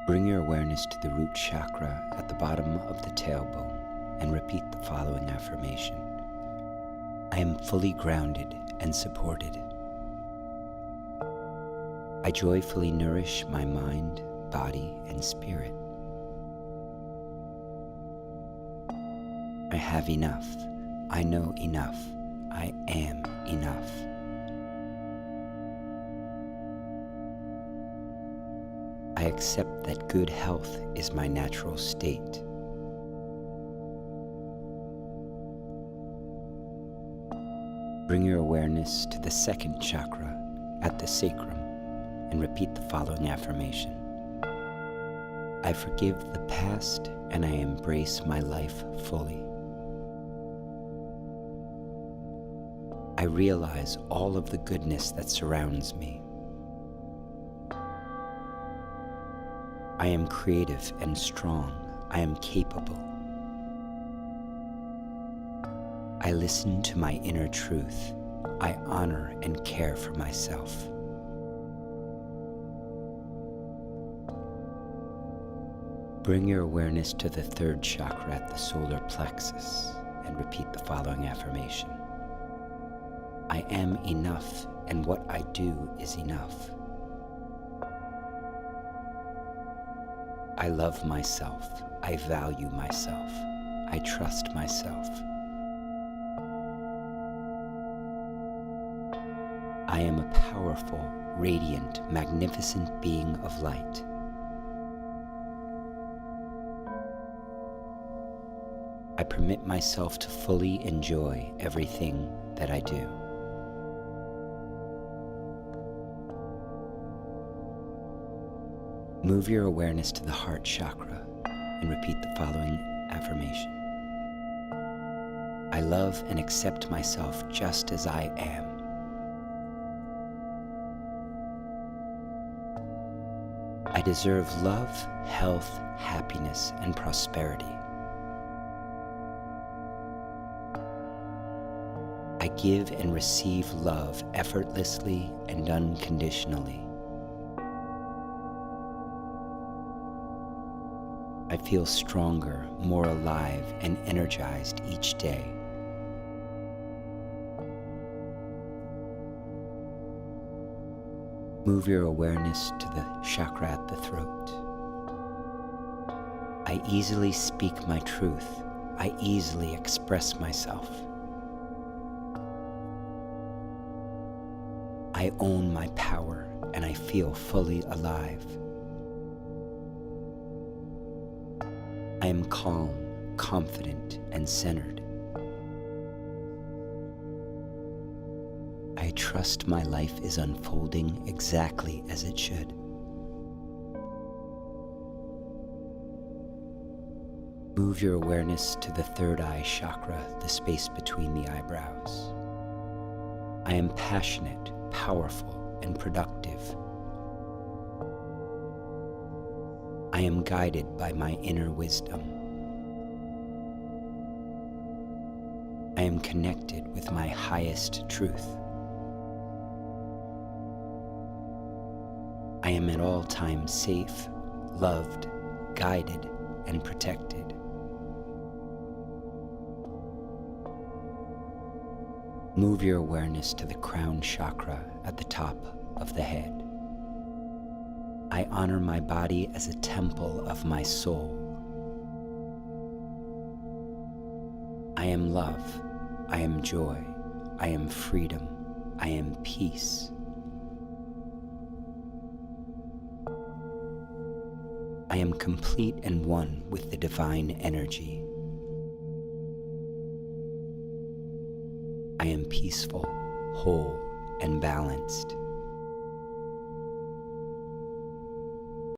Bring your awareness to the root chakra at the bottom of the tailbone and repeat the following affirmation. I am fully grounded and supported. I joyfully nourish my mind, body, and spirit. I have enough. I know enough. I am enough. I accept that good health is my natural state. Bring your awareness to the second chakra at the sacrum and repeat the following affirmation. I forgive the past and I embrace my life fully. I realize all of the goodness that surrounds me. I am creative and strong. I am capable. I listen to my inner truth. I honor and care for myself. Bring your awareness to the third chakra at the solar plexus and repeat the following affirmation. I am enough, and what I do is enough. I love myself. I value myself. I trust myself. I am a powerful, radiant, magnificent being of light. I permit myself to fully enjoy everything that I do. Move your awareness to the heart chakra and repeat the following affirmation. I love and accept myself just as I am. I deserve love, health, happiness, and prosperity. I give and receive love effortlessly and unconditionally. I feel stronger, more alive, and energized each day. Move your awareness to the chakra at the throat. I easily speak my truth. I easily express myself. I own my power and I feel fully alive. I am calm, confident, and centered. I trust my life is unfolding exactly as it should. Move your awareness to the third eye chakra, the space between the eyebrows. I am passionate, powerful, and productive. I am guided by my inner wisdom. I am connected with my highest truth. I am at all times safe, loved, guided, and protected. Move your awareness to the crown chakra at the top of the head. I honor my body as a temple of my soul. I am love. I am joy. I am freedom. I am peace. I am complete and one with the divine energy. I am peaceful, whole, and balanced.